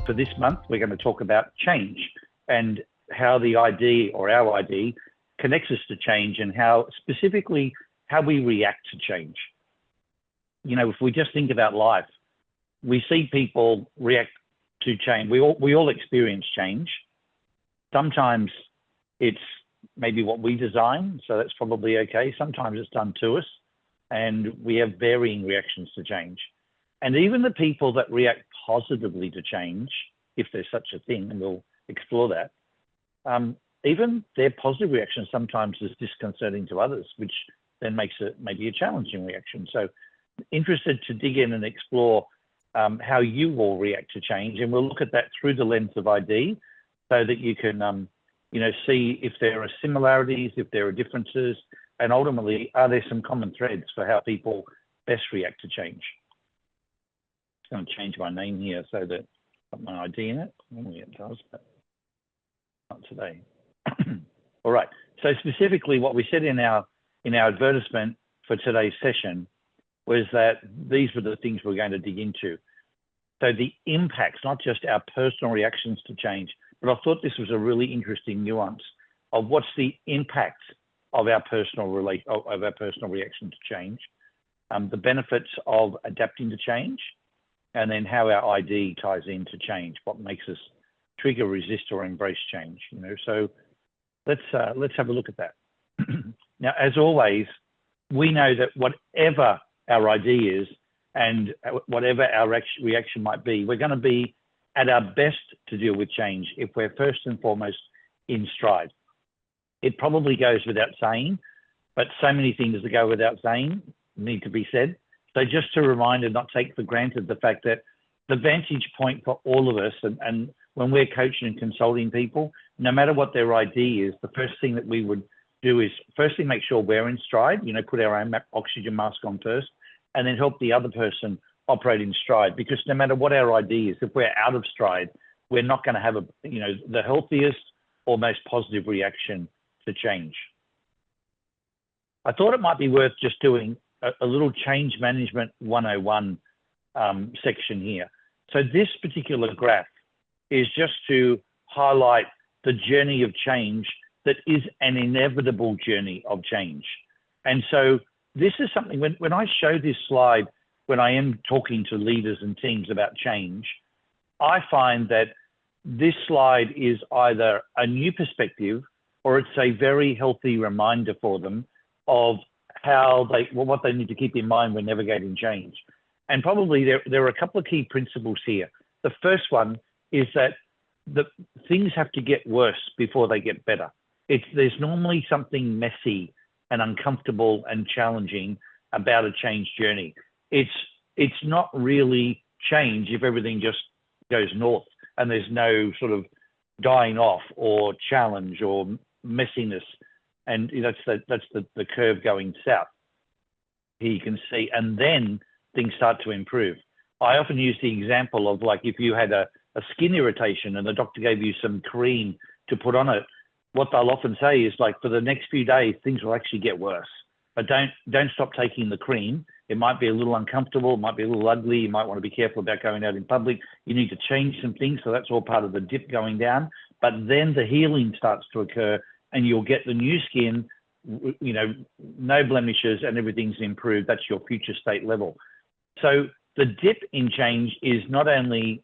For this month, we're going to talk about change and how the ID or our ID connects us to change and how specifically how we react to change. You know, if we just think about life, we see people react to change. We all experience change. Sometimes it's maybe what we design, so that's probably okay. Sometimes it's done to us, and we have varying reactions to change. And even the people that react positively to change, if there's such a thing, and we'll explore that, even their positive reaction sometimes is disconcerting to others, which then makes it maybe a challenging reaction. So interested to dig in and explore how you all react to change. And we'll look at that through the lens of ID so that you can, see if there are similarities, if there are differences, and ultimately, are there some common threads for how people best react to change? I'm going to change my name here so that I've got my ID in it. Normally it does, but not today. All right. So specifically, what we said in our advertisement for today's session was that these were the things we're going to dig into. So the impacts, not just our personal reactions to change, but I thought this was a really interesting nuance of what's the impact of our personal reaction to change, the benefits of adapting to change, and then how our ID ties into change, what makes us trigger, resist, or embrace change. So let's have a look at that. Now, as always, we know that whatever our ID is and whatever our reaction might be, we're going to be at our best to deal with change if we're first and foremost in stride. It probably goes without saying, but so many things that go without saying need to be said. So just to remind and not take for granted the fact that the vantage point for all of us, and when we're coaching and consulting people, no matter what their ID is, the first thing that we would do is firstly make sure we're in stride, put our own oxygen mask on first, and then help the other person operate in stride. Because no matter what our ID is, if we're out of stride, we're not going to have the healthiest or most positive reaction to change. I thought it might be worth just doing a little change management 101 section here. So this particular graph is just to highlight the journey of change that is an inevitable journey of change. And so this is something, when I show this slide, when I am talking to leaders and teams about change, I find that this slide is either a new perspective or it's a very healthy reminder for them of how what they need to keep in mind when navigating change. And probably there are a couple of key principles here. The first one is that things have to get worse before they get better. There's normally something messy and uncomfortable and challenging about a change journey. It's not really change if everything just goes north and there's no sort of dying off or challenge or messiness. And that's the curve going south. Here you can see, and then things start to improve. I often use the example of like if you had a skin irritation and the doctor gave you some cream to put on it, what they'll often say is like for the next few days, things will actually get worse. But don't stop taking the cream. It might be a little uncomfortable, it might be a little ugly, you might want to be careful about going out in public. You need to change some things, so that's all part of the dip going down. But then the healing starts to occur and you'll get the new skin, no blemishes and everything's improved. That's your future state level. So the dip in change is not only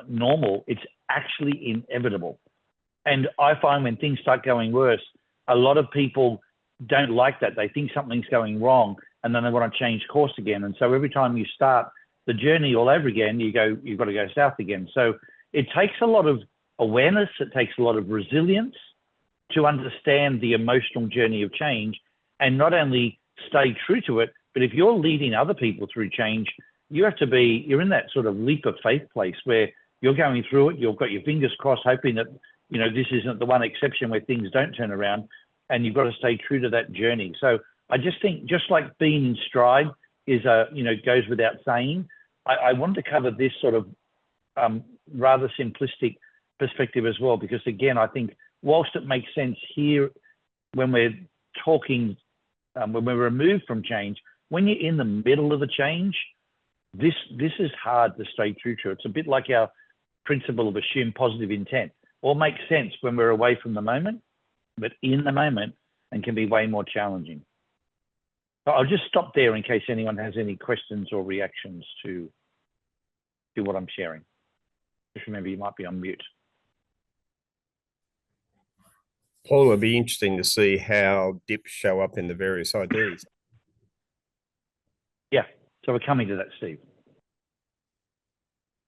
normal, it's actually inevitable. And I find when things start going worse, a lot of people don't like that. They think something's going wrong and then they want to change course again. And so every time you start the journey all over again, you've got to go south again. So it takes a lot of awareness, it takes a lot of resilience to understand the emotional journey of change and not only stay true to it, but if you're leading other people through change, you're in that sort of leap of faith place where you're going through it, you've got your fingers crossed, hoping that, this isn't the one exception where things don't turn around, and you've got to stay true to that journey. So I just think, just like being in stride is goes without saying, I wanted to cover this sort of rather simplistic perspective as well, because again, I think whilst it makes sense here when we're talking, when we're removed from change, when you're in the middle of a change, this is hard to stay true to. It's a bit like our principle of assumed positive intent. All makes sense when we're away from the moment, but in the moment, and can be way more challenging. So I'll just stop there in case anyone has any questions or reactions to what I'm sharing. Just remember, you might be on mute. Paul, it'll be interesting to see how dips show up in the various IDs. Yeah, so we're coming to that, Steve.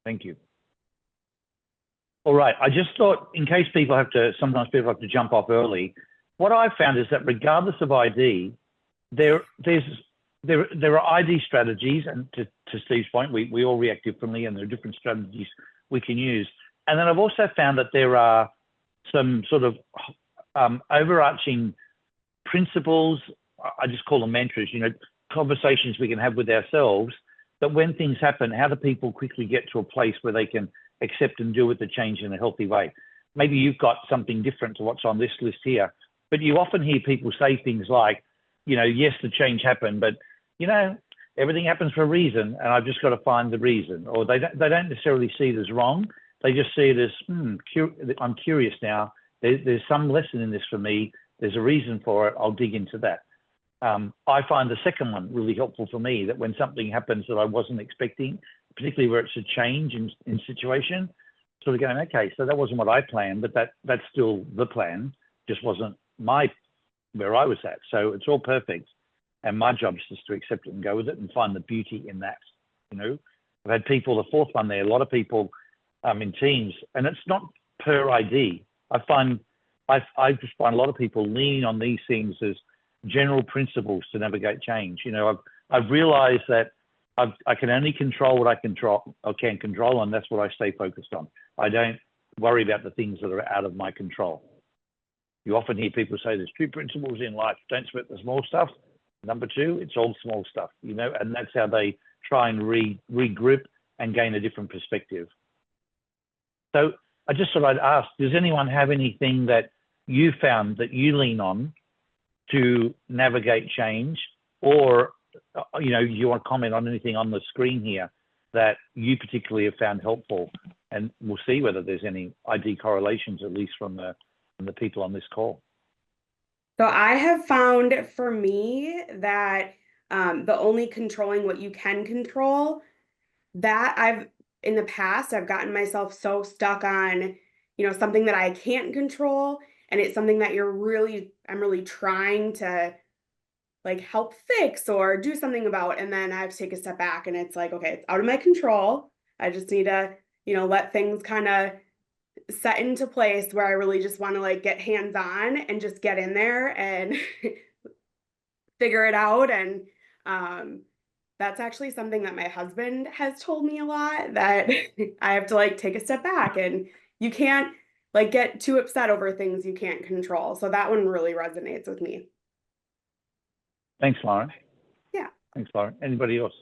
Thank you. All right, I just thought, in case sometimes people have to jump off early, what I've found is that regardless of ID, there are ID strategies, and to Steve's point, we all react differently, and there are different strategies we can use. And then I've also found that there are some sort of overarching principles, I just call them mantras, conversations we can have with ourselves, that when things happen, how do people quickly get to a place where they can accept and deal with the change in a healthy way? Maybe you've got something different to what's on this list here, but you often hear people say things like, yes, the change happened, but, everything happens for a reason, and I've just got to find the reason. Or they don't necessarily see it as wrong. They just see it as, I'm curious now. There's some lesson in this for me. There's a reason for it. I'll dig into that. I find the second one really helpful for me, that when something happens that I wasn't expecting, particularly where it's a change in situation, sort of going, okay, so that wasn't what I planned, but that's still the plan, just wasn't where I was at. So it's all perfect. And my job is just to accept it and go with it and find the beauty in that. I've had people, the fourth one there, a lot of people in teams, and it's not per ID. I just find a lot of people lean on these things as general principles to navigate change. I've realized that I can only control what I can control, and that's what I stay focused on. I don't worry about the things that are out of my control. You often hear people say there's two principles in life: don't sweat the small stuff. Number two, it's all small stuff, and that's how they try and regroup and gain a different perspective. So I just thought I'd ask, does anyone have anything that you found that you lean on to navigate change, or, you want to comment on anything on the screen here that you particularly have found helpful? And we'll see whether there's any ID correlations, at least from the people on this call. So I have found for me that the only controlling what you can control, that in the past, I've gotten myself so stuck on, something that I can't control. And it's something that I'm really trying to help fix or do something about. And then I have to take a step back, and it's like, okay, it's out of my control. I just need to, let things kind of set into place where I really just want to get hands-on and just get in there and figure it out. And that's actually something that my husband has told me a lot, that I have to take a step back, and you can't get too upset over things you can't control. So that one really resonates with me. Thanks, Lauren. Yeah. Thanks, Lauren. Anybody else?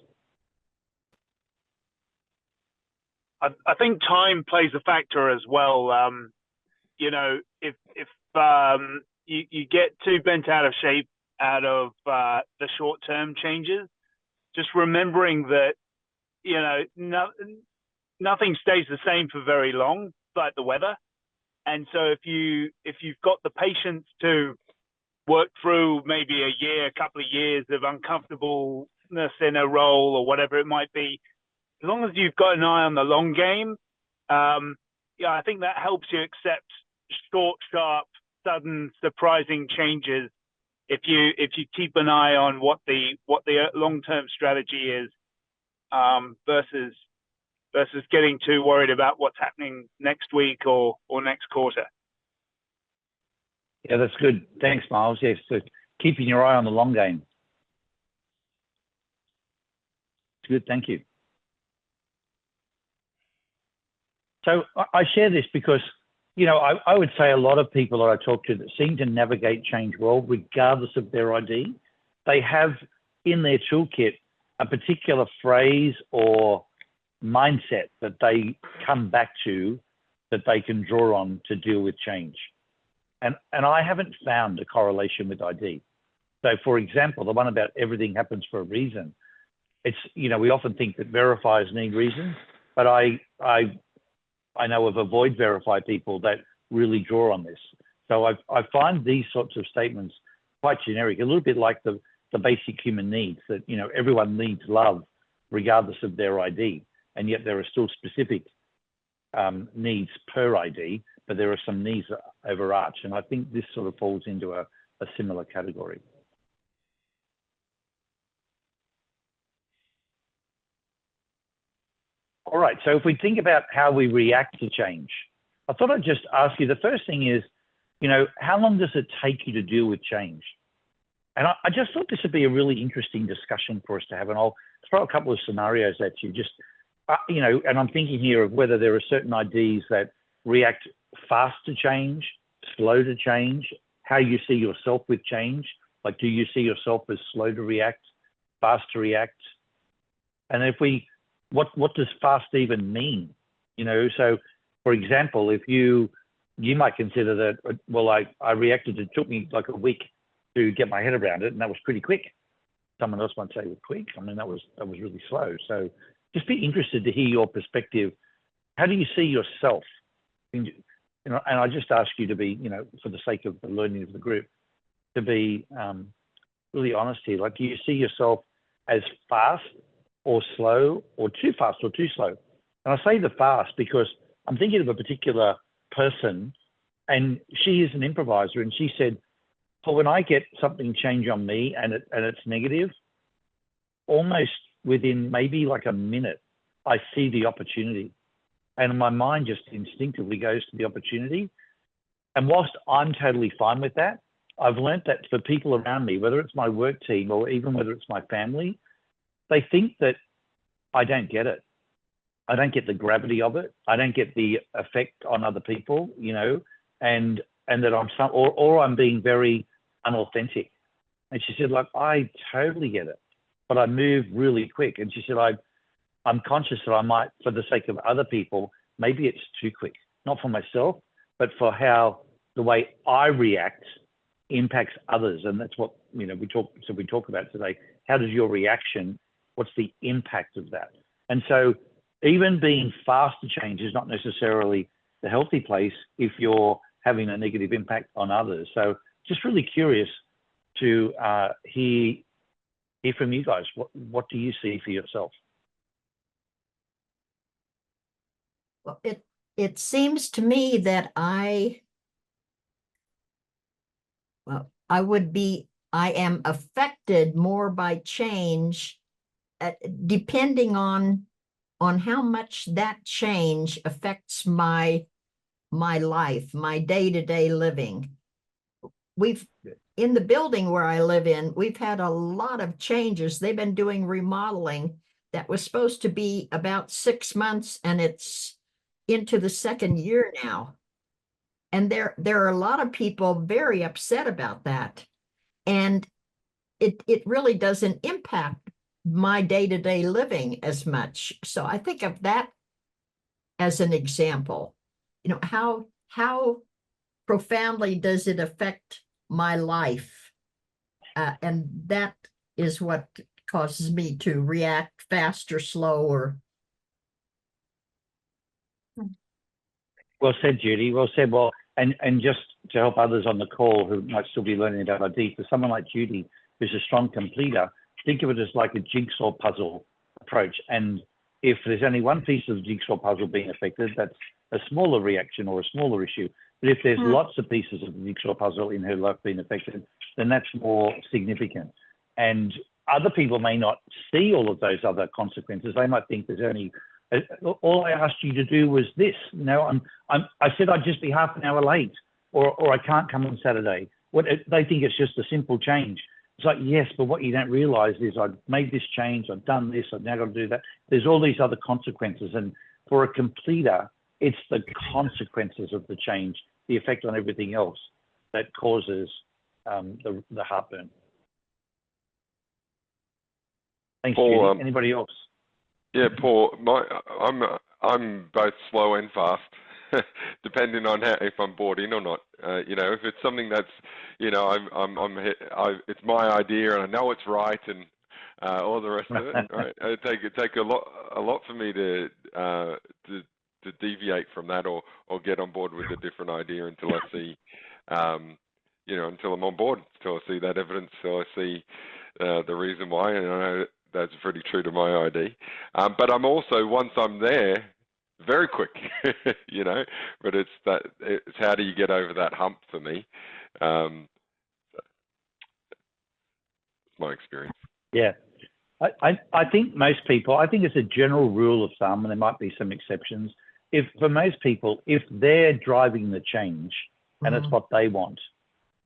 I think time plays a factor as well. If you get too bent out of shape out of the short-term changes, just remembering that nothing stays the same for very long, like the weather. And so if you've got the patience to work through maybe a couple of years of uncomfortableness in a role or whatever it might be, as long as you've got an eye on the long game, I think that helps you accept short, sharp, sudden, surprising changes. If you keep an eye on what the long-term strategy is, versus getting too worried about what's happening next week or next quarter. Yeah, that's good. Thanks, Miles. Yes, so keeping your eye on the long game. It's good. Thank you. So I share this because, I would say a lot of people that I talk to that seem to navigate change well, regardless of their ID, they have in their toolkit a particular phrase or mindset that they come back to, that they can draw on to deal with change. And I haven't found a correlation with ID. So for example, the one about everything happens for a reason. It's, we often think that verifiers need reasons, but I I know of avoid verify people that really draw on this. So I find these sorts of statements quite generic, a little bit like the basic human needs that, you know, everyone needs love regardless of their ID. And yet there are still specific needs per ID, but there are some needs that overarch. And I think this sort of falls into a similar category. All right, so if we think about how we react to change, I thought I'd just ask you, the first thing is, you know, how long does it take you to deal with change? And I just thought this would be a really interesting discussion for us to have. And I'll throw a couple of scenarios at you, just, you know, and I'm thinking here of whether there are certain IDs that react fast to change, slow to change, how you see yourself with change. Like, do you see yourself as slow to react, fast to react? And if we, what does fast even mean? You know, so for example, if you might consider that, well, I reacted, it took me like a week to get my head around it, and that was pretty quick. Someone else might say it was quick. I mean, that was really slow. So just be interested to hear your perspective. How do you see yourself? You know, and I just ask you to be, you know, for the sake of the learning of the group, to be really honest here. Like, do you see yourself as fast or slow, or too fast or too slow? And I say the fast because I'm thinking of a particular person, and she is an improviser, and she said, well, when I get something change on me and it's negative, almost within maybe like a minute, I see the opportunity. And my mind just instinctively goes to the opportunity. And whilst I'm totally fine with that, I've learned that for people around me, whether it's my work team or even whether it's my family, they think that I don't get it. I don't get the gravity of it. I don't get the effect on other people, you know, and that I'm or I'm being very unauthentic. And she said, like, I totally get it, but I move really quick. And she said, I'm conscious that I might, for the sake of other people, maybe it's too quick, not for myself, but for how the way I react impacts others. And that's what, you know, we talk about today. How does your reaction, what's the impact of that? And so even being fast to change is not necessarily the healthy place if you're having a negative impact on others. So just really curious to hear from you guys. What do you see for yourself? Well, it seems to me that I am affected more by change, depending on how much that change affects my life, my day-to-day living. In the building where I live in, we've had a lot of changes. They've been doing remodeling that was supposed to be about 6 months, and it's into the second year now. And there are a lot of people very upset about that. And it really doesn't impact my day-to-day living as much. So I think of that as an example. You know, how profoundly does it affect my life? And that is what causes me to react fast or slow or. Well said, Judy. Well said. Well, and just to help others on the call who might still be learning about ID, for someone like Judy, who's a strong completer, think of it as like a jigsaw puzzle approach. And if there's only one piece of the jigsaw puzzle being affected, that's a smaller reaction or a smaller issue. But if there's lots of pieces of the jigsaw puzzle in her life being affected, then that's more significant. And other people may not see all of those other consequences. They might think there's only, all I asked you to do was this. You know, I said I'd just be half an hour late, or I can't come on Saturday. They think it's just a simple change. It's like, yes, but what you don't realize is I've made this change, I've done this, I've now got to do that. There's all these other consequences. And for a completer, it's the consequences of the change, the effect on everything else that causes the heartburn. Thanks, Paul, Judy. Anybody else? Yeah, Paul, I'm both slow and fast, depending on if I'm bought in or not. You know, if it's something that's, you know, it's my idea and I know it's right and all the rest of it. Right? It take a lot for me to to deviate from that or get on board with a different idea until I see, until I'm on board, until I see that evidence, until I see the reason why, and I know that's pretty true to my ID. But I'm also, once I'm there, very quick, but it's how do you get over that hump for me? My experience. Yeah. I think most people, I think it's a general rule of thumb, and there might be some exceptions. For most people, if they're driving the change and it's what they want,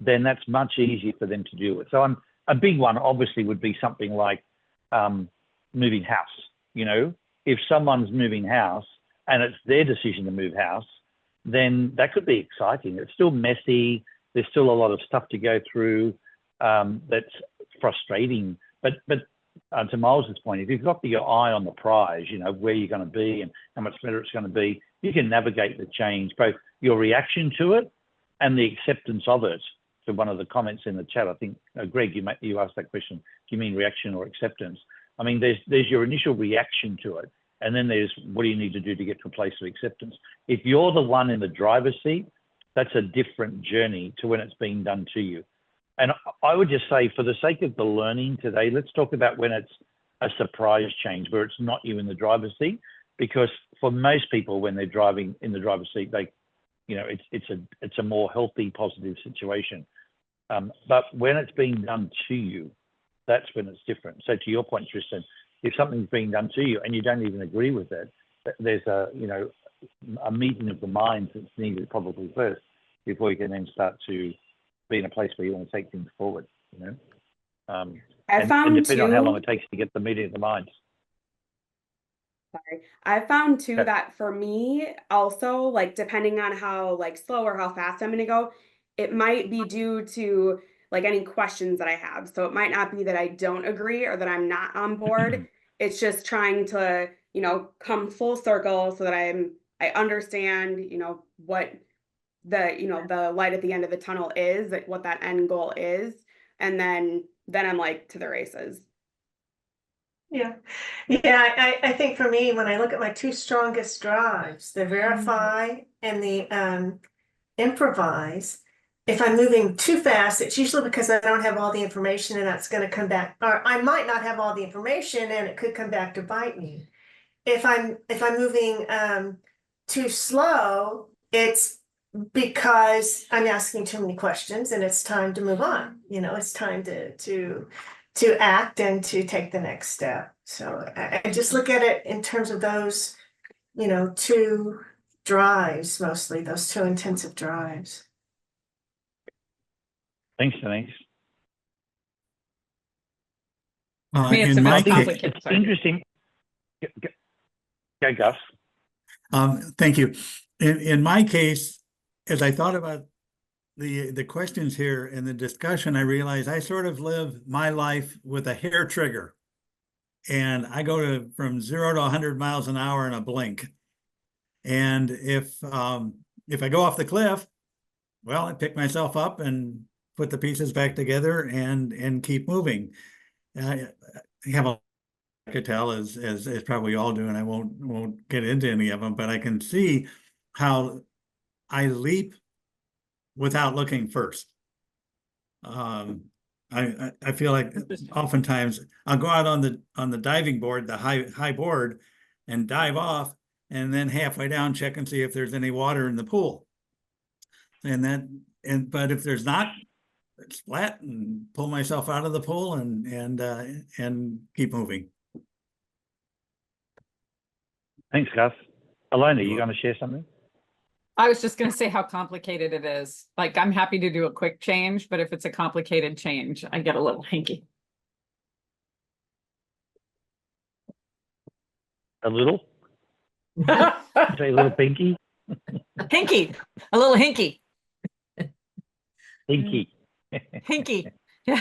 then that's much easier for them to do it. So a big one obviously would be something like moving house. If someone's moving house and it's their decision to move house, then that could be exciting. It's still messy. There's still a lot of stuff to go through that's frustrating. But to Miles's point, if you've got your eye on the prize, where you're going to be and how much better it's going to be, you can navigate the change, both your reaction to it and the acceptance of it. So one of the comments in the chat, I think, Greg, you asked that question, do you mean reaction or acceptance? I mean, there's your initial reaction to it, and then there's what do you need to do to get to a place of acceptance. If you're the one in the driver's seat, that's a different journey to when it's being done to you. And I would just say, for the sake of the learning today, let's talk about when it's a surprise change, where it's not you in the driver's seat, because for most people, when they're driving in the driver's seat, it's a more healthy, positive situation. But when it's being done to you, that's when it's different. So to your point, Tristan, if something's being done to you and you don't even agree with it, there's a meeting of the minds that's needed probably first before you can then start to be in a place where you want to take things forward. And depending on how long it takes to get the meeting of the minds. Sorry. I found too that for me also, like, depending on how slow or how fast I'm going to go, it might be due to any questions that I have. So it might not be that I don't agree or that I'm not on board. It's just trying to, come full circle so that I understand, what the light at the end of the tunnel is, like what that end goal is. And then I'm to the races. Yeah. I think for me, when I look at my two strongest drives, the verify and the improvise, if I'm moving too fast, it's usually because I don't have all the information, and that's going to come back, or I might not have all the information and it could come back to bite me. If I'm moving too slow, it's because I'm asking too many questions and it's time to move on. It's time to act and to take the next step. So I just look at it in terms of those, two drives, mostly those two intensive drives. Thanks, Denise. In my case, it's interesting. Go, Gus. Thank you. In my case, as I thought about the questions here and the discussion, I realized I sort of live my life with a hair trigger, and I go from 0 to 100 miles an hour in a blink. And if I go off the cliff, well, I pick myself up and put the pieces back together and keep moving. I have a I could tell as probably all do, and I won't get into any of them, but I can see how I leap without looking first. I feel like oftentimes I'll go out on the diving board, the high board, and dive off, and then halfway down check and see if there's any water in the pool. But if there's not, it's flat and pull myself out of the pool and keep moving. Thanks, Gus. Alona, you going to share something? I was just going to say how complicated it is. I'm happy to do a quick change, but if it's a complicated change, I get a little hinky. A little? Say a little pinky? Hinky. A little hinky. Hinky. Hinky. Yeah.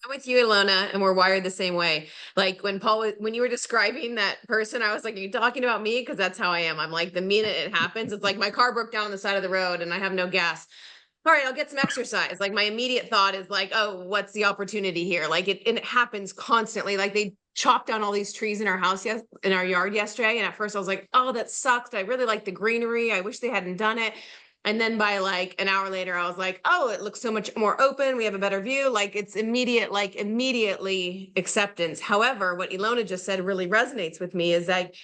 I'm with you, Alona, and we're wired the same way. When you were describing that person, I was like, are you talking about me? Because that's how I am. I'm the minute it happens, it's like my car broke down on the side of the road and I have no gas. all right, I'll get some exercise. Like my immediate thought is like, oh, what's the opportunity here? Like it happens constantly. Like they chopped down all these trees in our house, in our yard yesterday. And at first I was like, oh, that sucks. I really like the greenery. I wish they hadn't done it. And then by like an hour later, I was like, oh, it looks so much more open. We have a better view. Like it's immediate, like immediately acceptance. However, what Ilona just said really resonates with me is like,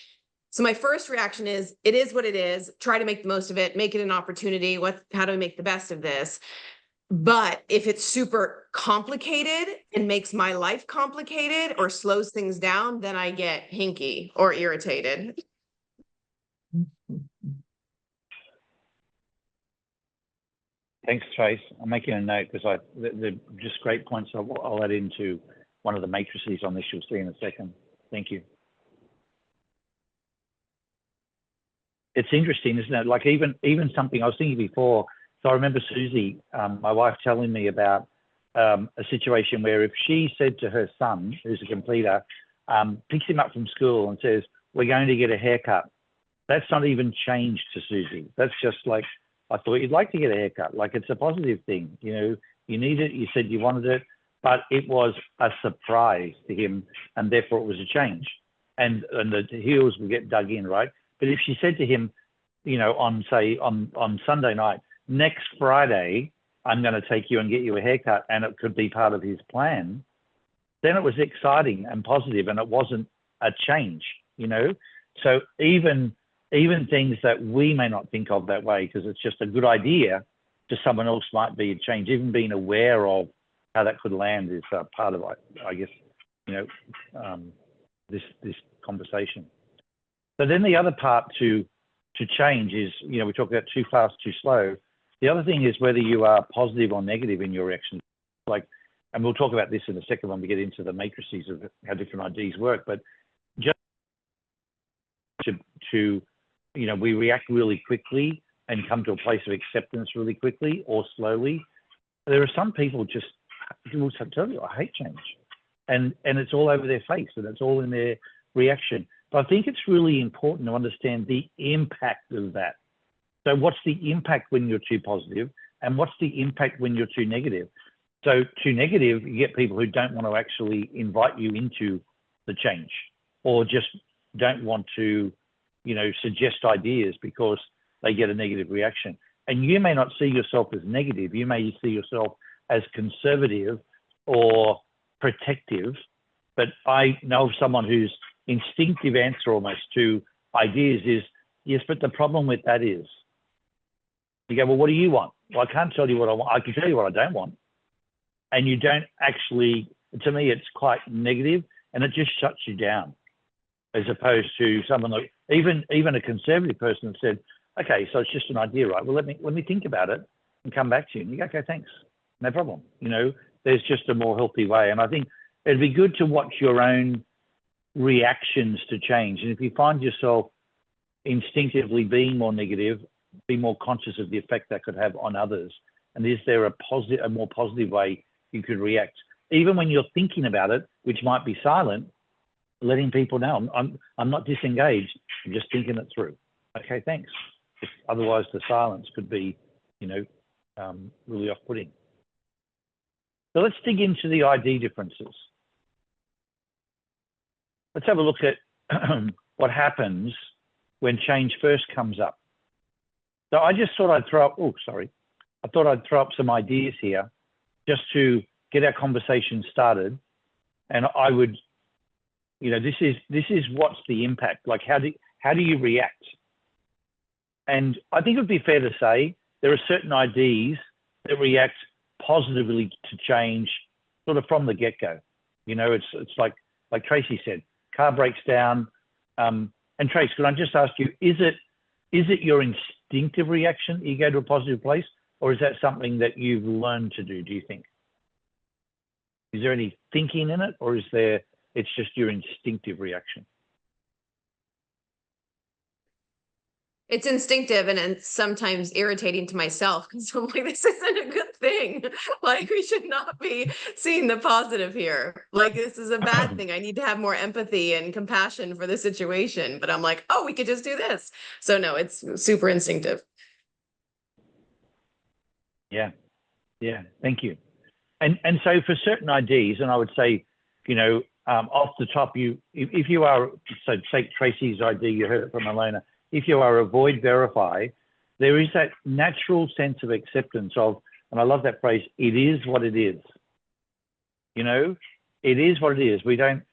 so my first reaction is, it is what it is. Try to make the most of it, make it an opportunity. How do we make the best of this? But if it's super complicated and makes my life complicated or slows things down, then I get hinky or irritated. Thanks, Trace. I'm making a note because they're just great points. I'll add into one of the matrices on this you'll see in a second. Thank you. It's interesting, isn't it? Like even something I was thinking before. So I remember Susie, my wife, telling me about a situation where if she said to her son, who's a completer, picks him up from school and says, "We're going to get a haircut," that's not even changed to Susie. That's just like, I thought you'd like to get a haircut. Like it's a positive thing. You know, you need it. You said you wanted it, but it was a surprise to him, and therefore it was a change. And the heels will get dug in, right? But if she said to him, you know, on Sunday night, next Friday, I'm going to take you and get you a haircut, and it could be part of his plan, then it was exciting and positive, and it wasn't a change, you know? So even things that we may not think of that way because it's just a good idea, to someone else might be a change. Even being aware of how that could land is part of, I guess, you know, this conversation. So then the other part to change is, you know, we talk about too fast, too slow. The other thing is whether you are positive or negative in your reaction. Like, and we'll talk about this in a second when we get into the matrices of how different IDs work, but just to you know, we react really quickly and come to a place of acceptance really quickly or slowly. There are some people just will tell you, I hate change. And it's all over their face and it's all in their reaction. But I think it's really important to understand the impact of that. So what's the impact when you're too positive, and what's the impact when you're too negative? So too negative, you get people who don't want to actually invite you into the change, or just don't want to, you know, suggest ideas because they get a negative reaction. And you may not see yourself as negative. You may see yourself as conservative or protective. But I know of someone whose instinctive answer almost to ideas is, yes, but the problem with that is, you go, well, what do you want? Well, I can't tell you what I want. I can tell you what I don't want. And you don't actually, to me, it's quite negative, and it just shuts you down, as opposed to someone like, even a conservative person said, okay, so it's just an idea, right? Well, let me think about it and come back to you. And you go, okay, thanks, no problem. You know, there's just a more healthy way. And I think it'd be good to watch your own reactions to change. And if you find yourself instinctively being more negative, be more conscious of the effect that could have on others. And is there a more positive way you could react? Even when you're thinking about it, which might be silent, letting people know, I'm not disengaged, I'm just thinking it through. Okay, thanks. Otherwise the silence could be, you know, really off-putting. So let's dig into the ID differences. Let's have a look at what happens when change first comes up. So I just thought I'd throw up some ideas here just to get our conversation started. And I would, you know, this is what's the impact? Like, how do you react? And I think it would be fair to say there are certain IDs that react positively to change sort of from the get-go. You know, it's like Tracy said, car breaks down. And Trace, could I just ask you, is it your instinctive reaction you go to a positive place, or is that something that you've learned to do you think? Is there any thinking in it, or it's just your instinctive reaction? It's instinctive, and it's sometimes irritating to myself because I'm like, this isn't a good thing. Like, we should not be seeing the positive here. Like, this is a bad thing. I need to have more empathy and compassion for the situation. But I'm like, oh, we could just do this. So no, it's super instinctive. Yeah. Yeah. Thank you. And so for certain IDs, and I would say, off the top, if you are, so take Tracy's ID, you heard it from Elena, if you are avoid verify, there is that natural sense of acceptance of, and I love that phrase, it is what it is. It is what it is. We don't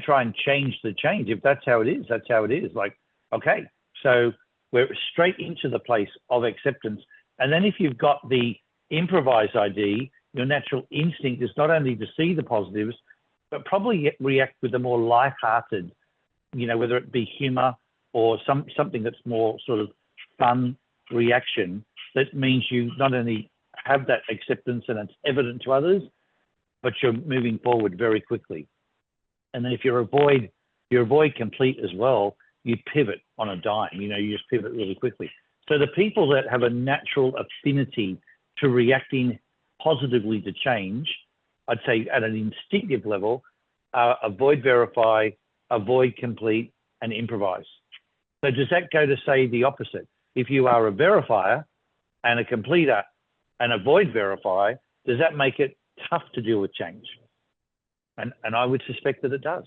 try and change the change. If that's how it is, that's how it is. Like, okay, so we're straight into the place of acceptance. And then if you've got the improvised ID, your natural instinct is not only to see the positives, but probably react with a more light-hearted, whether it be humor or something that's more sort of fun reaction. That means you not only have that acceptance and it's evident to others, but you're moving forward very quickly. And then if you avoid complete as well, you pivot on a dime. You just pivot really quickly. So the people that have a natural affinity to reacting positively to change, I'd say at an instinctive level, avoid verify, avoid complete, and improvise. So does that go to say the opposite? If you are a verifier and a completer and avoid verify, does that make it tough to deal with change? And I would suspect that it does.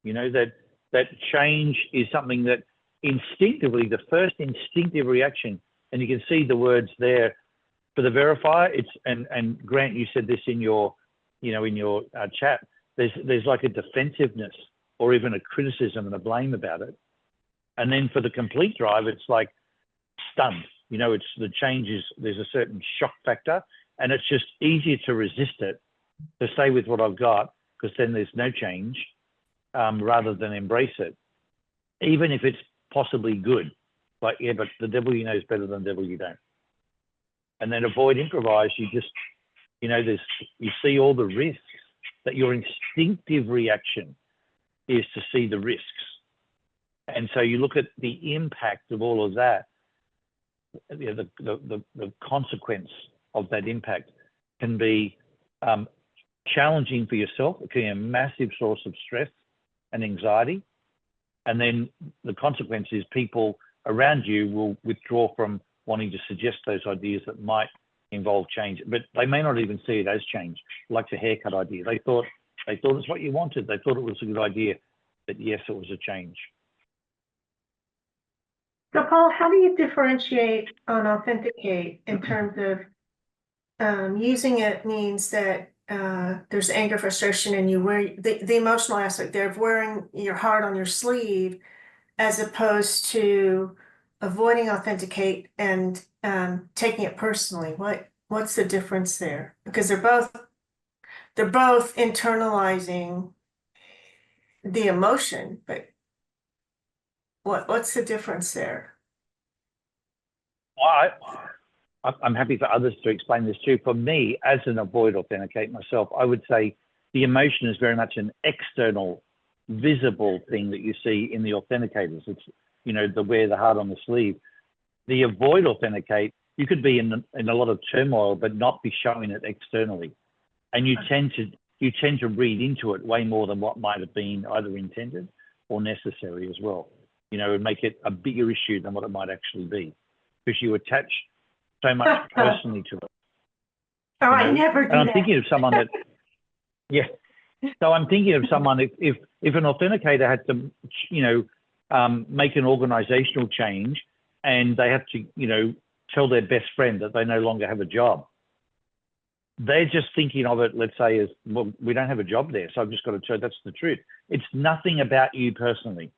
That change is something that instinctively, the first instinctive reaction, and you can see the words there for the verifier. And Grant, you said this in your chat. There's like a defensiveness or even a criticism and a blame about it. And then for the complete drive, it's like stunned. It's the changes. There's a certain shock factor, and it's just easier to resist it, to stay with what I've got, because then there's no change, rather than embrace it, even if it's possibly good. Like, yeah, but the devil you know is better than the devil you don't. And then avoid improvise. You just, you see all the risks. That your instinctive reaction is to see the risks. And so you look at the impact of all of that, the consequence of that impact can be challenging for yourself. It can be a massive source of stress and anxiety. And then the consequence is people around you will withdraw from wanting to suggest those ideas that might involve change, but they may not even see it as change, like the haircut idea. They thought it's what you wanted. They thought it was a good idea, but yes, it was a change. So Paul, how do you differentiate on authenticate in terms of using it means that there's anger, frustration, and you wear the emotional aspect there of wearing your heart on your sleeve, as opposed to avoiding authenticate and taking it personally? What's the difference there? Because they're both internalizing the emotion, but what's the difference there? Well, I'm happy for others to explain this too. For me, as an avoid authenticate myself, I would say the emotion is very much an external, visible thing that you see in the authenticators. It's, the wear the heart on the sleeve. The avoid authenticate, you could be in a lot of turmoil, but not be showing it externally. And you tend to read into it way more than what might have been either intended or necessary as well. And make it a bigger issue than what it might actually be, because you attach so much personally to it. Oh, I never do that. And I'm thinking of someone that, yeah. So I'm thinking of someone, if an authenticator had to, make an organizational change, and they have to, tell their best friend that they no longer have a job. They're just thinking of it, let's say, as, well, we don't have a job there, so I've just got to tell that's the truth. It's nothing about you personally.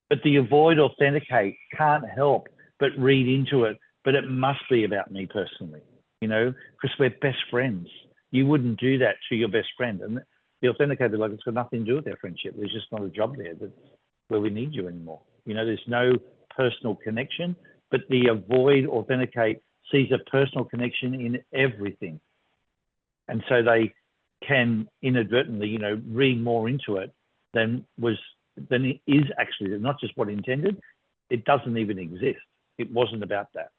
But the avoid authenticate can't help but read into it, but it must be about me personally, because we're best friends. You wouldn't do that to your best friend. And the authenticator, like, it's got nothing to do with our friendship. There's just not a job there that's where we need you anymore. There's no personal connection, but the avoid authenticate sees a personal connection in everything. And so they can inadvertently, read more into it than it is actually, not just what intended. It doesn't even exist. It wasn't about that.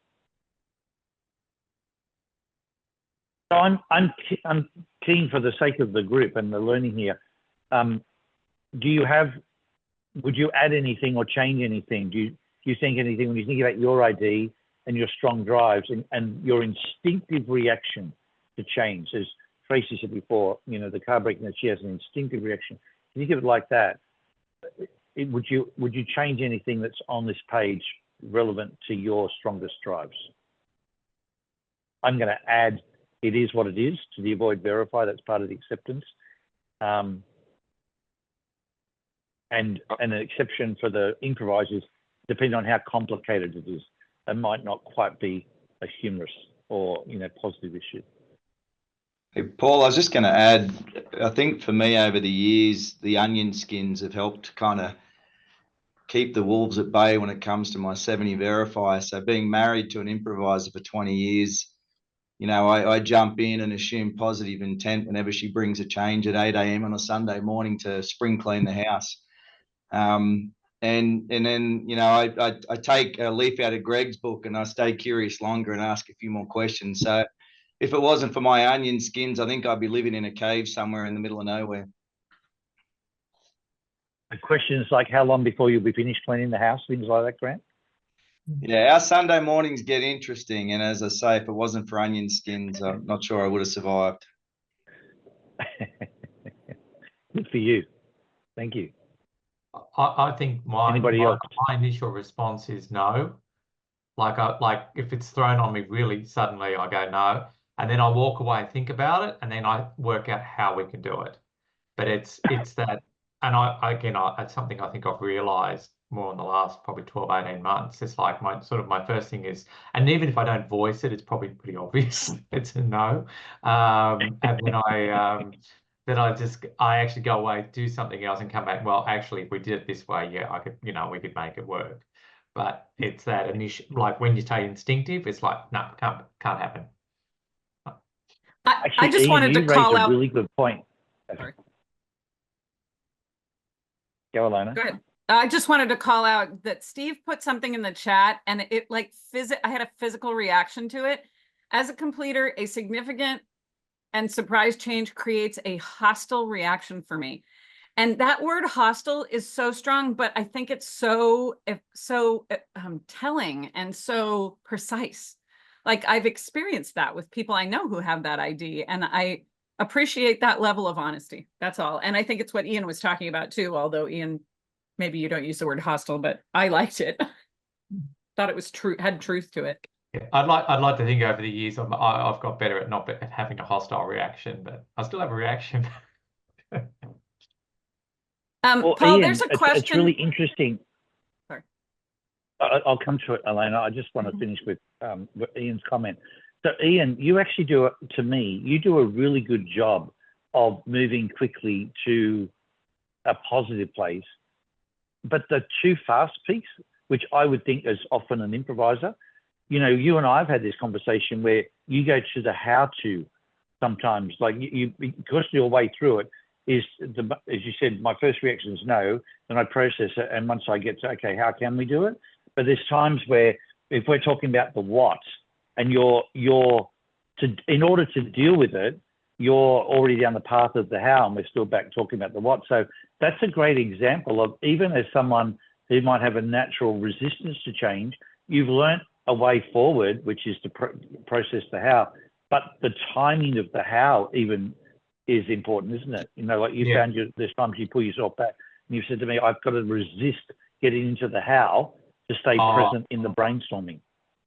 So I'm keen, for the sake of the group and the learning here. Would you add anything or change anything? Do you think anything when you think about your ID and your strong drives and your instinctive reaction to change. As Tracy said before, you know, the car braking, that she has an instinctive reaction. Can you give it like that? Would you change anything that's on this page relevant to your strongest drives? I'm going to add, it is what it is, to the avoid verify. That's part of the acceptance. And an exception for the improvisers, depending on how complicated it is, it might not quite be a humorous or, you know, positive issue. Hey, Paul, I was just going to add, I think for me over the years, the onion skins have helped kind of keep the wolves at bay when it comes to my 70 verifier. So being married to an improviser for 20 years, you know, I jump in and assume positive intent whenever she brings a change at 8 a.m. on a Sunday morning to spring clean the house. And then, you know, I take a leaf out of Greg's book and I stay curious longer and ask a few more questions. So if it wasn't for my onion skins, I think I'd be living in a cave somewhere in the middle of nowhere. The question is like, how long before you'll be finished cleaning the house, things like that, Grant? Yeah, our Sunday mornings get interesting. And as I say, if it wasn't for onion skins, I'm not sure I would have survived. Good for you. Thank you. I think my else? my initial response is no. Like if it's thrown on me really suddenly, I go no. And then I walk away and think about it, and then I work out how we can do it. But it's that, and it's something I think I've realized more in the last probably 12, 18 months. It's like my first thing is, and even if I don't voice it, it's probably pretty obvious. It's a no. And then I actually go away, do something else and come back. Well, actually, if we did it this way, yeah, we could make it work. But it's that initial, like when you say instinctive, it's like, no, can't happen. I just wanted to call out a really good point. Sorry. Go, Alona. Go ahead. I just wanted to call out that Steve put something in the chat, and it like I had a physical reaction to it. As a completer, a significant and surprise change creates a hostile reaction for me. And that word hostile is so strong, but I think it's so telling and so precise. Like I've experienced that with people I know who have that ID, and I appreciate that level of honesty. That's all. And I think it's what Ian was talking about too, although Ian, maybe you don't use the word hostile, but I liked it. Thought it was true, had truth to it. Yeah, I'd like to think over the years I've got better at not having a hostile reaction, but I still have a reaction. Well, Paul, Ian, there's a question. It's really interesting. Sorry. I'll come to it, Elena. I just want to finish with Ian's comment. So, Ian, you actually do, to me, you do a really good job of moving quickly to a positive place. But the too fast piece, which I would think is often an improviser, you know, you and I have had this conversation where you go to the how to sometimes, like you because your way through it is, as you said, my first reaction is no, then I process it. And once I get to, okay, how can we do it? But there's times where if we're talking about the what, and in order to deal with it, you're already down the path of the how, and we're still back talking about the what. So that's a great example of, even as someone who might have a natural resistance to change, you've learnt a way forward, which is to process the how. But the timing of the how even is important, isn't it? You know, like you found there's times you pull yourself back, and you've said to me, I've got to resist getting into the how to stay present in the brainstorming.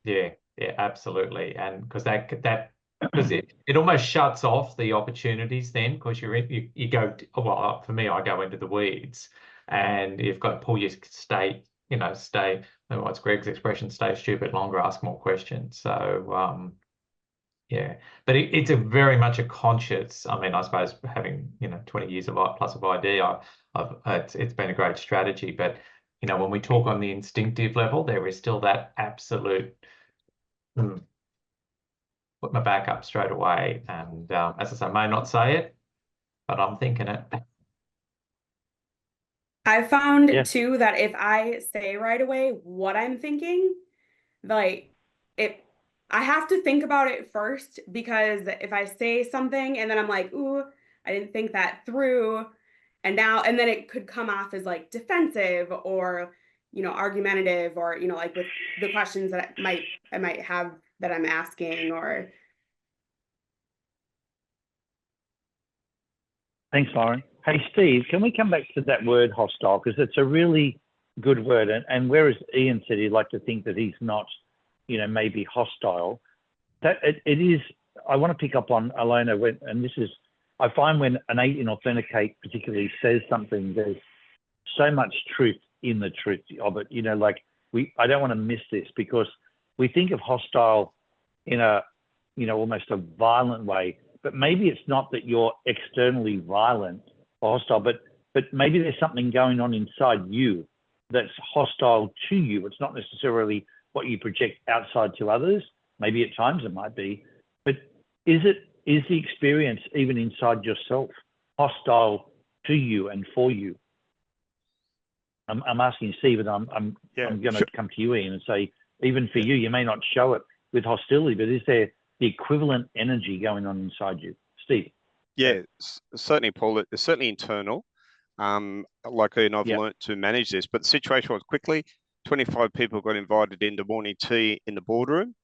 Yeah, absolutely. And because because it almost shuts off the opportunities then, because you go, well, for me, I go into the weeds, and you've got to pull your stay, what's Greg's expression, stay stupid longer, ask more questions. So yeah, but it's a very much a conscious, I mean, I suppose having 20 years plus of ID, it's been a great strategy. But when we talk on the instinctive level, there is still that absolute put my back up straight away. And as I say, I may not say it, but I'm thinking it. I found too that if I say right away what I'm thinking, like I have to think about it first, because if I say something and then I'm like, ooh, I didn't think that through, and then it could come off as like defensive, or argumentative, or like with the questions that I might have that I'm asking, or. Thanks, Lauren. Hey, Steve, can we come back to that word hostile? Because it's a really good word. And whereas Ian said he'd like to think that he's not, maybe hostile, that it is, I want to pick up on Alona, and this is, I find when an 8 in Authenticate particularly says something, there's so much truth in the truth of it. I don't want to miss this, because we think of hostile in a, almost a violent way, but maybe it's not that you're externally violent or hostile, but maybe there's something going on inside you that's hostile to you. It's not necessarily what you project outside to others. Maybe at times it might be, but is the experience even inside yourself hostile to you and for you? I'm asking Steve, and I'm going to come to you, Ian, and say, even for you, you may not show it with hostility, but is there the equivalent energy going on inside you? Steve? Yeah, certainly, Paul. It's certainly internal. Luckily, and I've learnt to manage this, but the situation was quickly 25 people got invited into morning tea in the boardroom,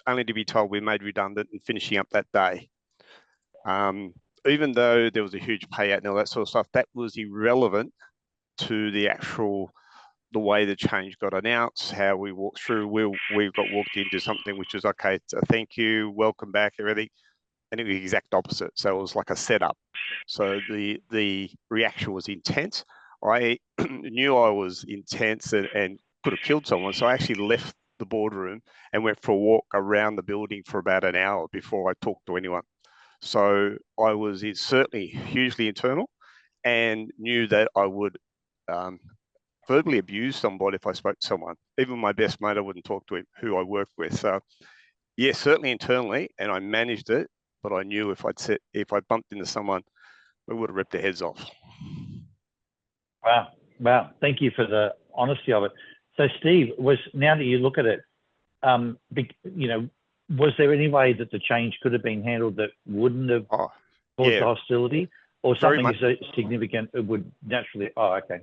only to be told we made redundant and finishing up that day. Even though there was a huge payout and all that sort of stuff, that was irrelevant to the way the change got announced, how we walked through. We got walked into something which was, okay, thank you, welcome back, everything. And it was the exact opposite. So it was like a setup. So the reaction was intense. I knew I was intense and could have killed someone. So I actually left the boardroom and went for a walk around the building for about an hour before I talked to anyone. So I was certainly hugely internal, and knew that I would verbally abuse somebody if I spoke to someone. Even my best mate, I wouldn't talk to him, who I worked with. So yeah, certainly internally, and I managed it, but I knew if I'd bumped into someone, we would have ripped their heads off. Wow. Thank you for the honesty of it. So Steve, now that you look at it, was there any way that the change could have been handled that wouldn't have caused the hostility? Or something so significant, it would naturally. Oh, okay.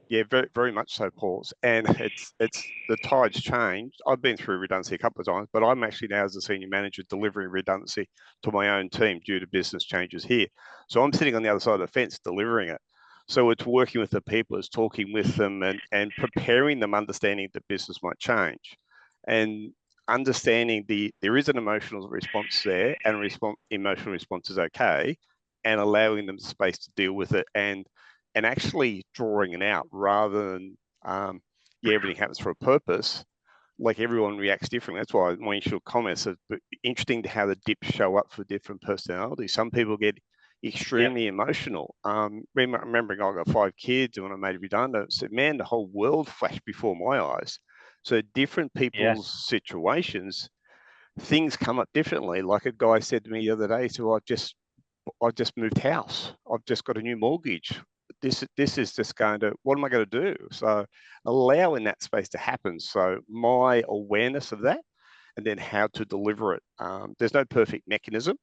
Yeah, very, very much so, Paul. And it's the tide's changed. I've been through redundancy a couple of times, but I'm actually now, as a senior manager, delivering redundancy to my own team due to business changes here. So I'm sitting on the other side of the fence delivering it. So it's working with the people, it's talking with them, and preparing them, understanding that business might change, and understanding there is an emotional response there, and emotional response is okay, and allowing them space to deal with it, and actually drawing it out rather than everything happens for a purpose. Like, everyone reacts differently. That's why my initial comments are interesting to how the dips show up for different personalities. Some people get extremely emotional. Remembering I got 5 kids, and when I made redundant, I said, man, the whole world flashed before my eyes. So different people's situations, things come up differently. Like a guy said to me the other day, so I just moved house. I've just got a new mortgage. This is just going to, what am I going to do? So allowing that space to happen. So my awareness of that, and then how to deliver it. There's no perfect mechanism,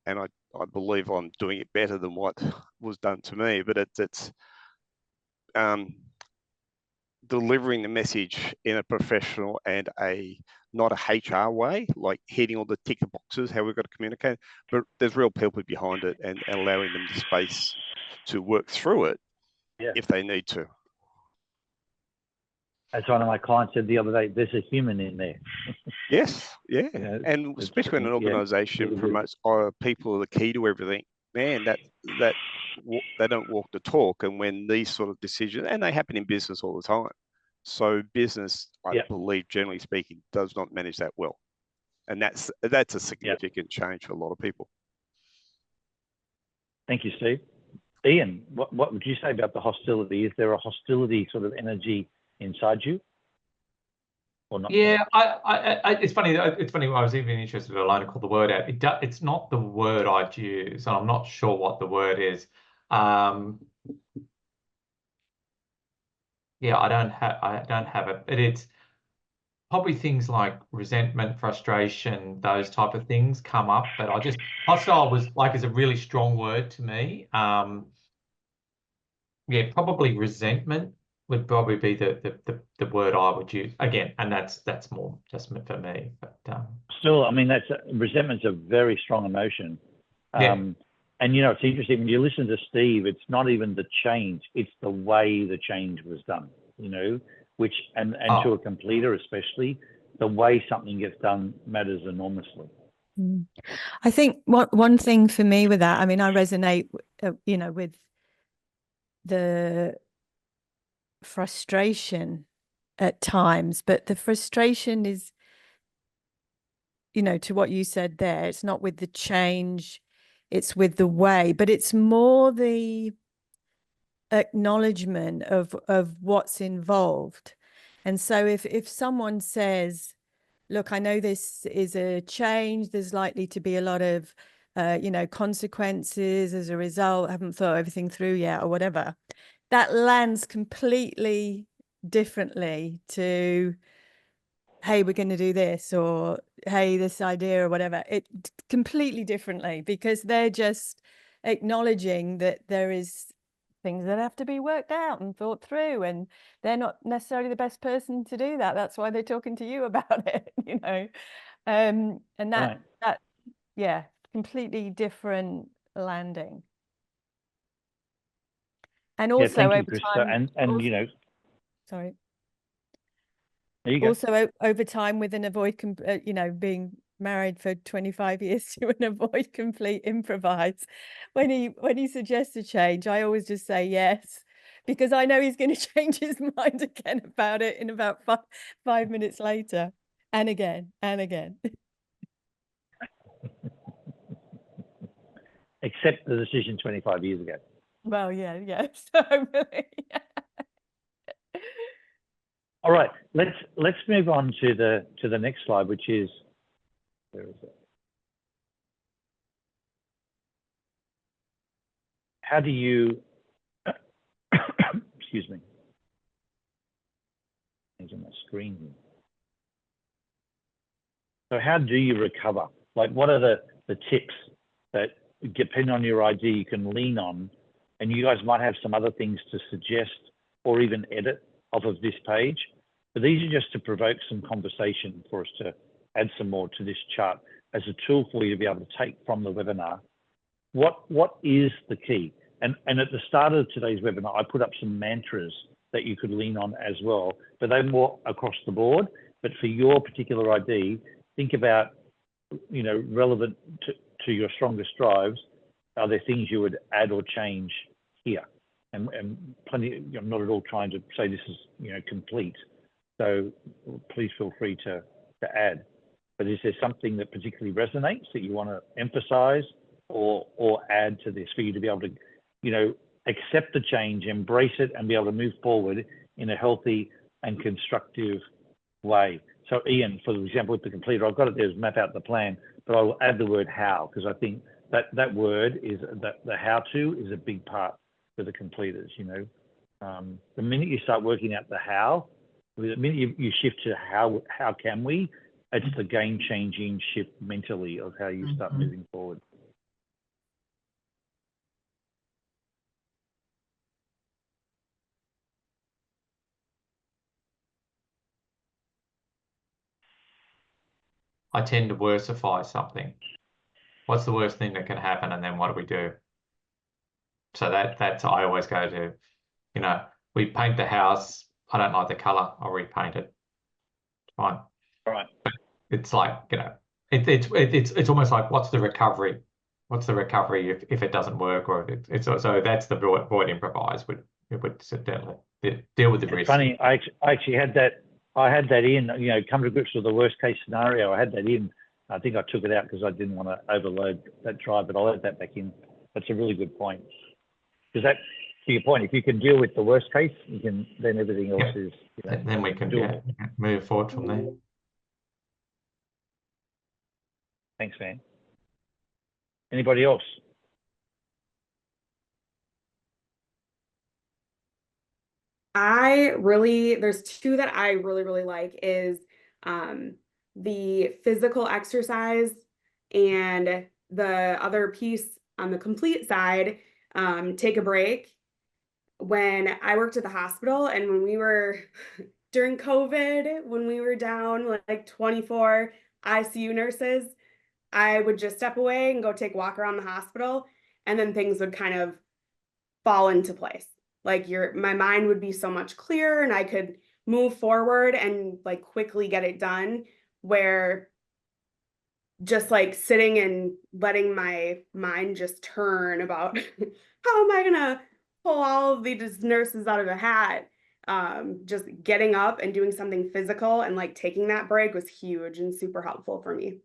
and I believe I'm doing it better than what was done to me, but it's delivering the message in a professional and not a HR way, like hitting all the ticker boxes, how we've got to communicate, but there's real people behind it, and allowing them the space to work through it if they need to. As one of my clients said the other day, there's a human in there. Yes, yeah. And especially when an organisation promotes people are the key to everything, man, that they don't walk the talk. And when these sort of decisions, and they happen in business all the time. So business, I believe, generally speaking, does not manage that well. And that's a significant change for a lot of people. Thank you, Steve. Ian, what would you say about the hostility? Is there a hostility sort of energy inside you, or not? Yeah, it's funny. It's funny. I was even interested in Alona called the word out. It's not the word I'd use, and I'm not sure what the word is. Yeah, I don't have it. But it's probably things like resentment, frustration, those type of things come up. But hostile was is a really strong word to me. Yeah, probably resentment would probably be the word I would use again, and that's more just for me. But still, I mean, resentment's a very strong emotion. yeah. And you know, it's interesting when you listen to Steve. It's not even the change; it's the way the change was done. You know, which and to a completer especially, the way something gets done matters enormously. I think one thing for me with that, I mean, I resonate, you know, with the frustration at times, but the frustration is, you know, to what you said there, it's not with the change, it's with the way, but it's more the acknowledgement of what's involved. And so if someone says, look, I know this is a change, there's likely to be a lot of you know, consequences as a result, I haven't thought everything through yet or whatever, that lands completely differently to, hey, we're going to do this, or hey, this idea or whatever, it completely differently, because they're just acknowledging that there is things that have to be worked out and thought through, and they're not necessarily the best person to do that. That's why they're talking to you about it, you know. And that yeah, completely different landing. And also thank you, over Krista. time, And also, you know, sorry. There you go. Also over time with an avoid, you know, being married for 25 years to an avoid complete improvise. When he suggests a change, I always just say yes, because I know he's going to change his mind again about it in about 5 minutes later, and again and again. Accept the decision 25 years ago. Well, yeah. So, yeah. All right, let's move on to the next slide, which is, where is it? How do you excuse me, things on my screen here. So how do you recover? Like, what are the tips that, depending on your ID, you can lean on? And you guys might have some other things to suggest or even edit off of this page. But these are just to provoke some conversation for us to add some more to this chart as a tool for you to be able to take from the webinar. What is the key? And at the start of today's webinar, I put up some mantras that you could lean on as well, but they're more across the board. But for your particular ID, think about, you know, relevant to your strongest drives. Are there things you would add or change here? And plenty, I'm not at all trying to say this is, you know, complete. So please feel free to add. But is there something that particularly resonates that you want to emphasize or add to this for you to be able to, you know, accept the change, embrace it, and be able to move forward in a healthy and constructive way? So Ian, for example, with the completer, I've got it there as map out the plan, but I will add the word how, because I think that word is that the how to is a big part for the completers. You know, the minute you start working out the how, the minute you shift to how can we, it's the game-changing shift mentally of how you start moving forward. I tend to worsify something. What's the worst thing that can happen, and then what do we do? So that's I always go to, you know, we paint the house. I don't like the color. I'll repaint it. It's fine. All right. It's like, you know, it's almost like, what's the recovery? What's the recovery if it doesn't work, or if it's so that's the void improvise it would deal with the risk. Funny, I actually had that. I had that in, you know, come to grips with the worst case scenario. I had that in. I think I took it out because I didn't want to overload that drive, but I'll add that back in. That's a really good point. Because that, to your point, if you can deal with the worst case, you can, then everything else is, you know, then we can move forward from there. Thanks, man. Anybody else? There's two that I really like is the physical exercise, and the other piece on the complete side, take a break, when I worked at the hospital and when we were during COVID, when we were down like 24 ICU nurses, I would just step away and go take a walk around the hospital, and then things would kind of fall into place. Like my mind would be so much clearer and I could move forward and like quickly get it done, where just like sitting and letting my mind just turn about how am I gonna pull all of these nurses out of a hat. Just getting up and doing something physical and like taking that break was huge and super helpful for me.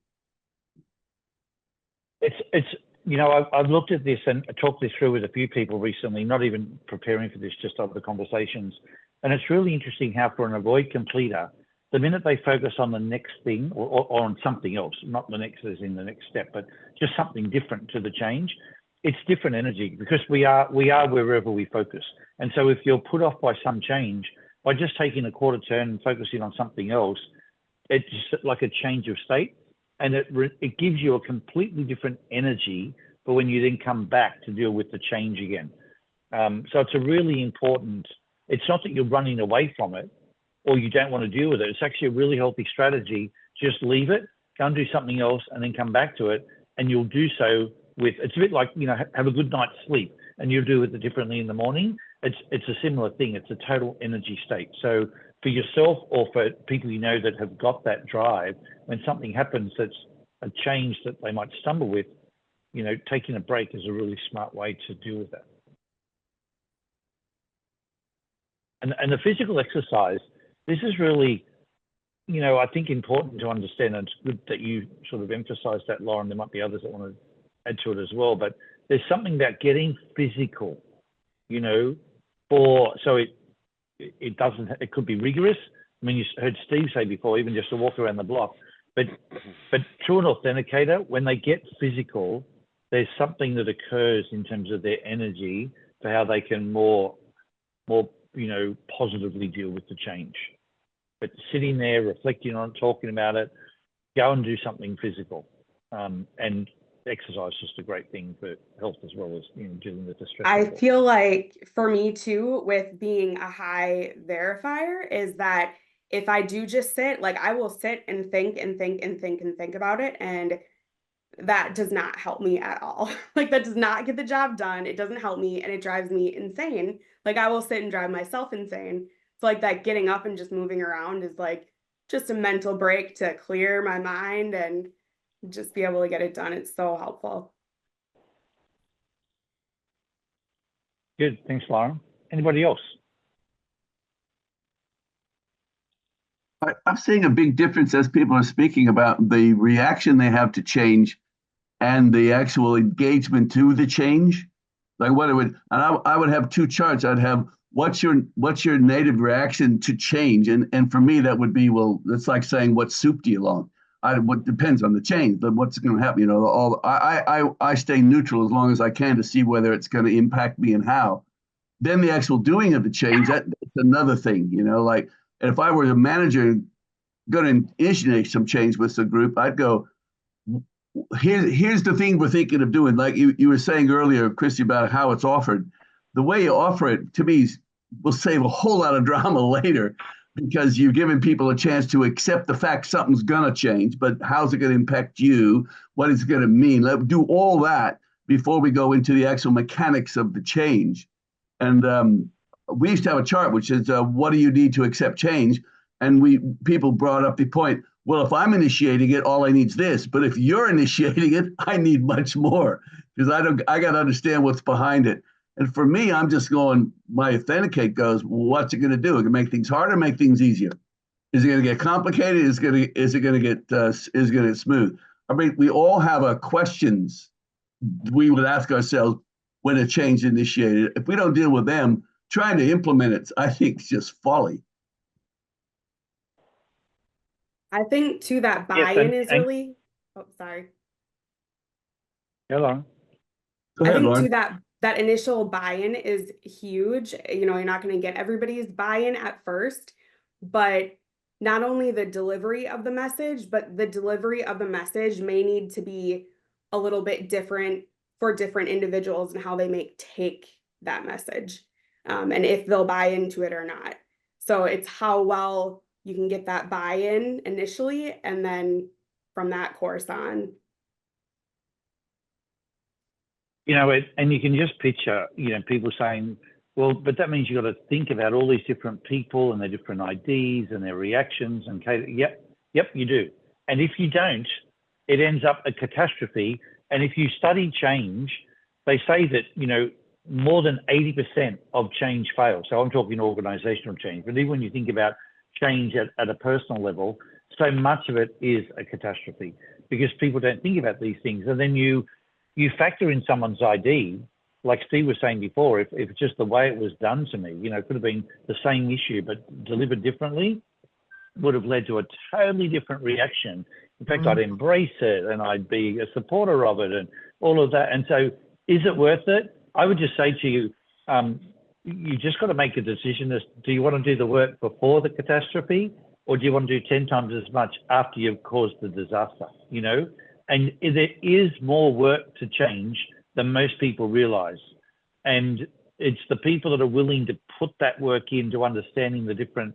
It's you know, I've looked at this and talked this through with a few people recently, not even preparing for this, just over the conversations. And it's really interesting how for an avoid completer, the minute they focus on the next thing or on something else, not the next as in the next step, but just something different to the change, it's different energy, because we are wherever we focus. And so if you're put off by some change, by just taking a quarter turn and focusing on something else, it's just like a change of state. And it gives you a completely different energy for when you then come back to deal with the change again. So it's a really important, it's not that you're running away from it or you don't want to deal with it. It's actually a really healthy strategy. Just leave it, go and do something else, and then come back to it. And you'll do so with, it's a bit like, you know, have a good night's sleep and you'll do it differently in the morning. It's a similar thing. It's a total energy state. So for yourself or for people you know that have got that drive, when something happens that's a change that they might stumble with, you know, taking a break is a really smart way to deal with that. And the physical exercise, this is really, you know, I think important to understand, and it's good that you sort of emphasize that, Lauren. There might be others that want to add to it as well, but there's something about getting physical, you know, so it doesn't, it could be rigorous. I mean, you heard Steve say before, even just to walk around the block, but to an authenticator, when they get physical, there's something that occurs in terms of their energy for how they can more, you know, positively deal with the change. But sitting there, reflecting on it, talking about it, go and do something physical. And exercise is just a great thing for health as well as, you know, dealing with the stress. I feel like for me too, with being a high verifier, is that if I do just sit, like I will sit and think and think and think and think about it, and that does not help me at all. Like that does not get the job done. It doesn't help me, and it drives me insane. Like I will sit and drive myself insane. So like that getting up and just moving around is like just a mental break to clear my mind and just be able to get it done. It's so helpful. Good, thanks, Lauren. Anybody else? I'm seeing a big difference as people are speaking about the reaction they have to change and the actual engagement to the change. Like what it would, and I would have two charts. I'd have what's your native reaction to change, and for me that would be, well, it's like saying what soup do you long? What depends on the change, but what's going to happen? You know, I stay neutral as long as I can to see whether it's going to impact me and how. Then the actual doing of the change, that's another thing. You know, like if I were a manager going to initiate some change with the group, I'd go, here's the thing we're thinking of doing. Like you were saying earlier, Christy, about how it's offered. The way you offer it, to me, will save a whole lot of drama later, because you're giving people a chance to accept the fact something's going to change, but how's it going to impact you? What is it going to mean? Let's do all that before we go into the actual mechanics of the change. And we used to have a chart which is what do you need to accept change? And people brought up the point, well, if I'm initiating it, all I need is this. But if you're initiating it, I need much more, because I got to understand what's behind it. And for me, I'm just going, my authenticate goes, well, what's it going to do? It can make things harder, make things easier. Is it going to get complicated? Is it going to get smooth? I mean, we all have questions we would ask ourselves when a change is initiated. If we don't deal with them, trying to implement it, I think, is just folly. I think too that buy-in is really, oh, sorry. Hello. Go ahead, I think Lauren. too that initial buy-in is huge. You know, you're not going to get everybody's buy-in at first, but not only the delivery of the message, but the delivery of the message may need to be a little bit different for different individuals and how they may take that message. and if they'll buy into it or not. So it's how well you can get that buy-in initially, and then from that course on. You know, and you can just picture, you know, people saying, well, but that means you've got to think about all these different people and their different IDs and their reactions and yep, you do. And if you don't, it ends up a catastrophe. And if you study change, they say that, you know, more than 80% of change fails. So I'm talking organizational change, but even when you think about change at a personal level, so much of it is a catastrophe because people don't think about these things. And then you factor in someone's ID, like Steve was saying before, if it's just the way it was done to me, you know, it could have been the same issue, but delivered differently, would have led to a totally different reaction. In fact, I'd embrace it and I'd be a supporter of it and all of that. And so is it worth it? I would just say to you, you just got to make a decision as do you want to do the work before the catastrophe, or do you want to do 10 times as much after you've caused the disaster, you know? And there is more work to change than most people realize. And it's the people that are willing to put that work into understanding the different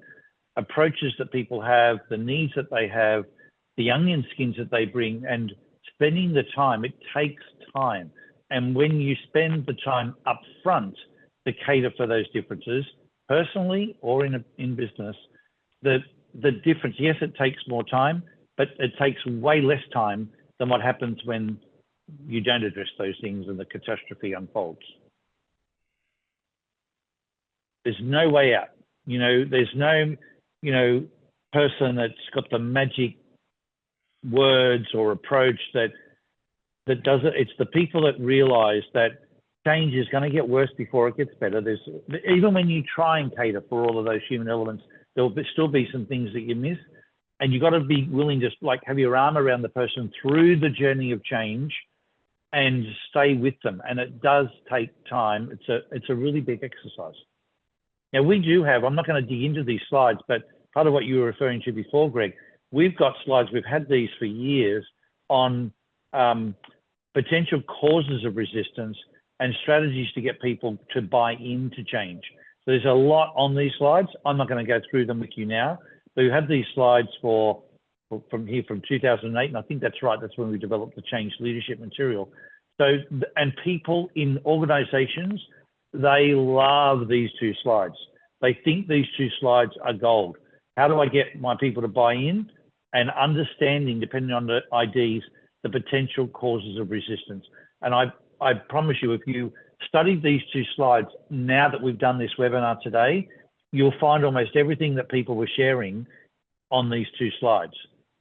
approaches that people have, the needs that they have, the onion skins that they bring, and spending the time. It takes time. And when you spend the time up front to cater for those differences, personally or in business, the difference, yes, it takes more time, but it takes way less time than what happens when you don't address those things and the catastrophe unfolds. There's no way out. You know, there's no, you know, person that's got the magic words or approach that does it. It's the people that realize that change is going to get worse before it gets better. There's even when you try and cater for all of those human elements, there'll still be some things that you miss. And you've got to be willing to like have your arm around the person through the journey of change and stay with them. And it does take time. It's a really big exercise. Now we do have, I'm not going to dig into these slides, but part of what you were referring to before, Greg, we've got slides, we've had these for years on potential causes of resistance and strategies to get people to buy into change. So there's a lot on these slides. I'm not going to go through them with you now. So we have these slides from 2008, and I think that's right. That's when we developed the change leadership material. So, and people in organizations, they love these two slides. They think these two slides are gold. How do I get my people to buy in? And understanding, depending on the IDs, the potential causes of resistance. And I promise you, if you study these two slides, now that we've done this webinar today, you'll find almost everything that people were sharing on these two slides.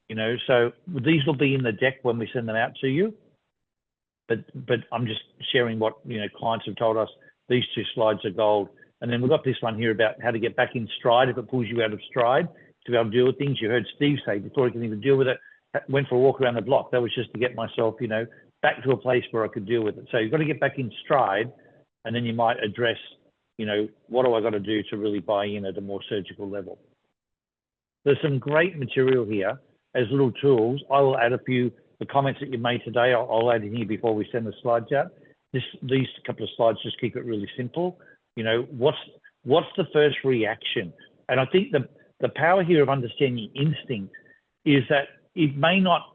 You know, so these will be in the deck when we send them out to you. But I'm just sharing what, you know, clients have told us. These two slides are gold. And then we've got this one here about how to get back in stride if it pulls you out of stride to be able to deal with things. You heard Steve say before he can even deal with it, went for a walk around the block. That was just to get myself, you know, back to a place where I could deal with it. So you've got to get back in stride, and then you might address, you know, what do I got to do to really buy in at a more surgical level? There's some great material here as little tools. I will add a few, the comments that you made today, I'll add in here before we send the slides out. These couple of slides just keep it really simple. You know, what's the first reaction? And I think the power here of understanding instinct is that it may not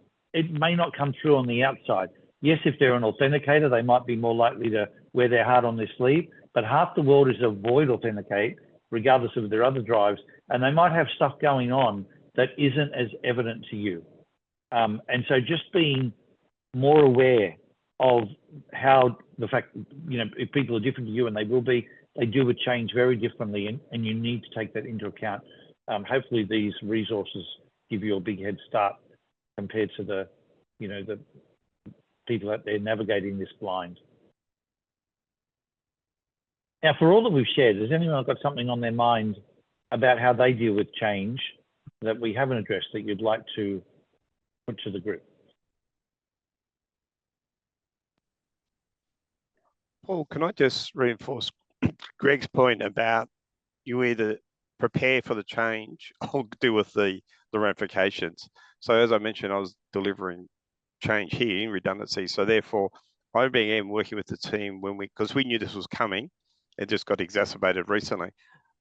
come through on the outside. Yes, if they're an authenticator, they might be more likely to wear their heart on their sleeve, but half the world is avoid authenticate, regardless of their other drives, and they might have stuff going on that isn't as evident to you. And so just being more aware of how the fact, you know, if people are different to you, and they will be, they do a change very differently, and you need to take that into account. Hopefully these resources give you a big head start compared to the, you know, the people out there navigating this blind. Now, for all that we've shared, has anyone got something on their mind about how they deal with change that we haven't addressed that you'd like to put to the group? Paul, can I just reinforce Greg's point about you either prepare for the change or deal with the ramifications. So as I mentioned, I was delivering change here in redundancy. So therefore, I began working with the team because we knew this was coming, It just got exacerbated recently.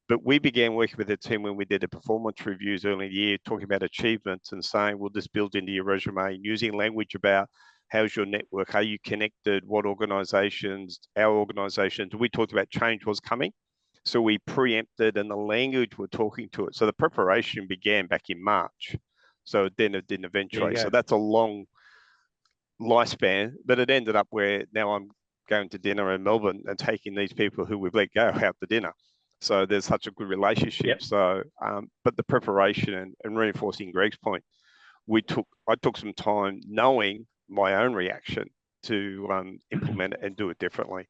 But we began working with the team when we did the performance reviews early in the year, talking about achievements and saying, we'll just build into your resume, using language about how's your network, are you connected, what organizations, our organizations. We talked about change was coming. So we preempted, and the language we're talking to it. So the preparation began back in March. So then it didn't eventuate. So that's a long lifespan, but it ended up where now I'm going to dinner in Melbourne and taking these people who we've let go out to dinner. So there's such a good relationship. Yep. So, but the preparation and reinforcing Greg's point, I took some time knowing my own reaction to implement it and do it differently.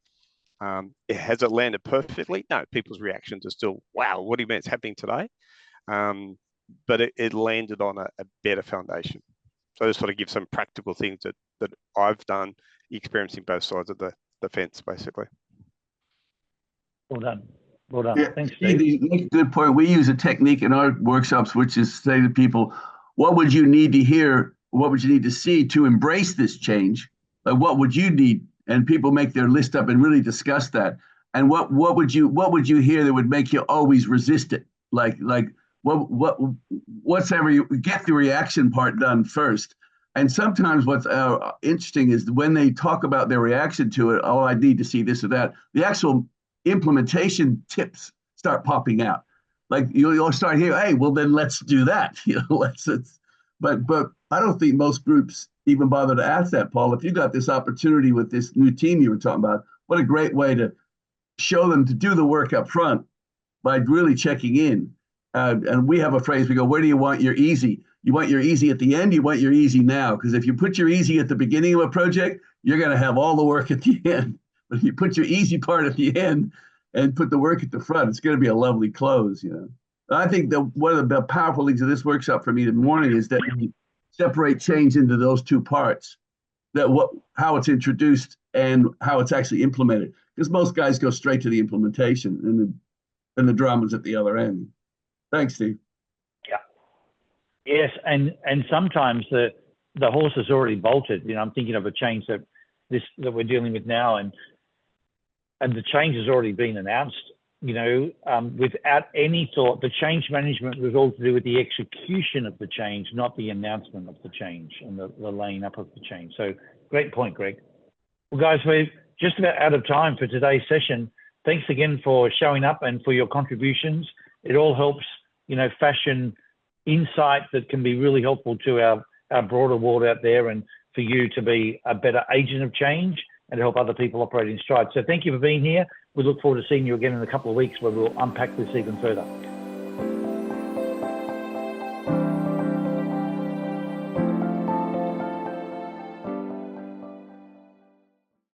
Has it landed perfectly? No, people's reactions are still, wow, what do you mean it's happening today? But it landed on a better foundation. So I just sort of give some practical things that I've done, experiencing both sides of the fence, basically. Well done. Well done. Yeah, Thanks, Steve. You make a good point. We use a technique in our workshops, which is say to people, what would you need to hear? What would you need to see to embrace this change? Like, what would you need? And people make their list up and really discuss that. And what would you hear that would make you always resist it? Like what's ever you get the reaction part done first. And sometimes what's interesting is when they talk about their reaction to it, oh, I need to see this or that. The actual implementation tips start popping out. Like you'll start hearing, hey, well then let's do that. But I don't think most groups even bother to ask that, Paul. If you got this opportunity with this new team you were talking about, what a great way to show them to do the work up front by really checking in. And we have a phrase, we go, where do you want your easy? You want your easy at the end, you want your easy now. Because if you put your easy at the beginning of a project, you're going to have all the work at the end. But if you put your easy part at the end and put the work at the front, it's going to be a lovely close, And I think that one of the powerful things of this workshop for me this morning is that we separate change into those two parts, how it's introduced and how it's actually implemented. Because most guys go straight to the implementation and the drama's at the other end. Thanks, Steve. Yeah. Yes, and sometimes the horse is already bolted. I'm thinking of a change that we're dealing with now, and the change has already been announced. Without any thought, the change management was all to do with the execution of the change, not the announcement of the change and the laying up of the change. So great point, Greg. Well, guys, we're just about out of time for today's session. Thanks again for showing up and for your contributions. It all helps, fashion insight that can be really helpful to our broader world out there, and for you to be a better agent of change and to help other people operate in stride. So thank you for being here. We look forward to seeing you again in a couple of weeks where we'll unpack this even further.